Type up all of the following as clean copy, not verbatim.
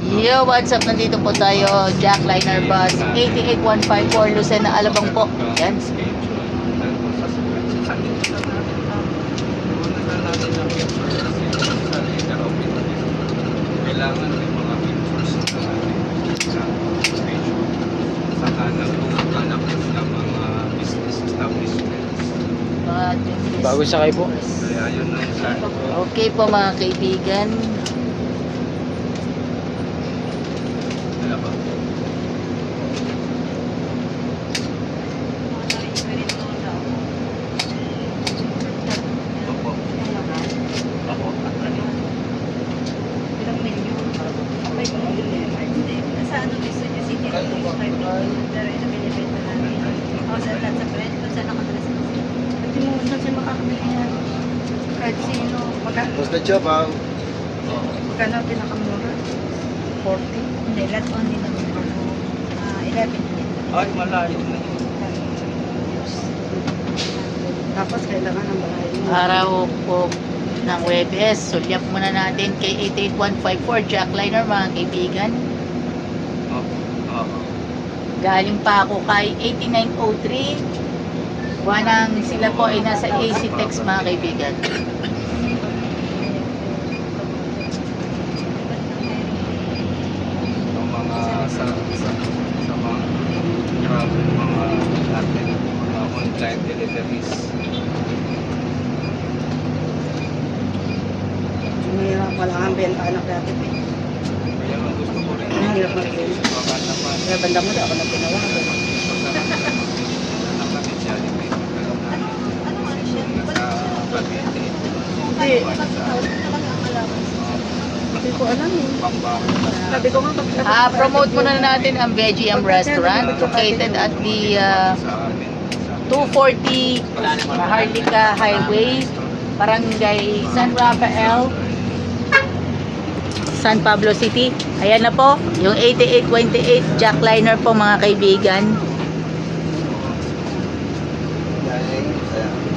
Yo, what's up? Nandito po tayo, Jackliner Bus 88154 Lucena, Alabang po. Yan. Kailangan may mga pictures sa station. Saka nagpupunta ng mga business establishments. Bago sakay po. Kaya yun na yung plan. Okay po mga kaibigan. Wala ba? Opo. Opo. Sa ano gusto niya si Tito Fish 5 pero ito binibenta namin. O sa lahat sa friend, kung saan nakatala sa kasi. Pati mo saan siya makakabili yan. Kahit sino. Basta job ah. Magkano pinakamura? 40? Hindi, lahat only naman. 11. Ay, malayo na yun. Tapos kailangan ng bahay. Araw po ng Webes. Sulyap muna natin kay 88154 Jackliner mga kaibigan. Opo. Galing pa ako kay 8903. Wanang sila po ay nasa AC Tex mga kaibigan. Yung mga sa mga travel, mga natin, mga online deliveries. Mahirap wala kang benta anak dati. Kaya ang gusto ko rin. Ang hirap mag-benta. Baka naman. Kaya banda mo daw ako na pinawagan. Hindi. Hindi ko alam eh. Sabi ko nga Promote muna natin ang Veggiam Restaurant located at the 240 Maharlika Highway, Barangay San Rafael, San Pablo City. Ayan na po, yung 8828 Jackliner po mga kaibigan.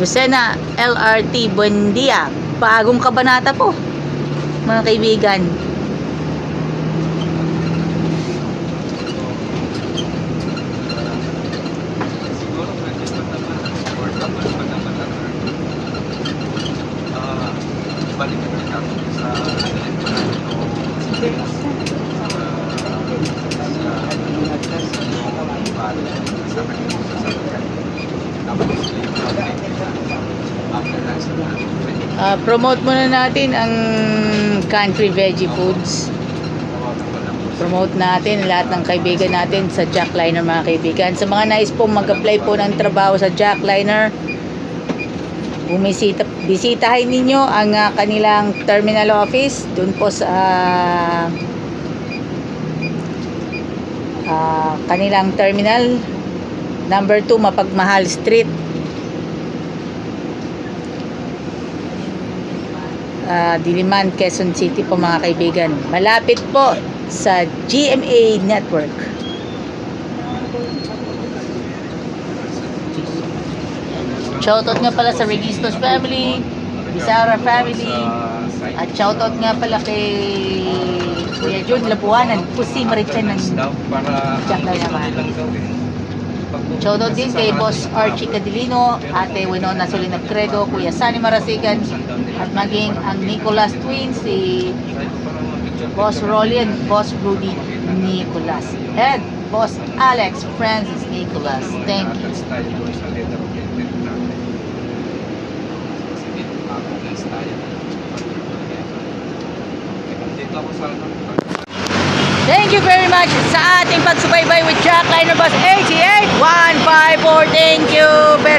Lucena LRT Buendia. Bagong kabanata po mga kaibigan. Siguro pwede pa naman. Or dapat pa naman balik na kami sa Promote muna natin ang Country Veggie Foods. Promote natin lahat ng kaibigan natin sa Jackliner mga kaibigan. Sa mga nais pong mag-apply po ng trabaho sa Jackliner, bisitahin ninyo ang kanilang terminal office dun po sa kanilang terminal number 2 Mapagmahal Street, Diliman, Quezon City po mga kaibigan. Malapit po sa GMA Network. Shoutout nga pala sa Registos family, Bizarra family, at shoutout nga pala kay Kuya Jun Labuanan, Pusi Marichan ng Jackliner naman. Shoutout din kay Boss Archie Cadilino, Ate Winona Solina Credo, Kuya Sani Marasigan, at maging ang Nicolas Twins, si Boss Rolly and Boss Rudy Nicolas, and Boss Alex Francis Nicolas. Thank you. Thank you very much sa ating pagsubaybay with Jackliner Bus 88154. Thank you very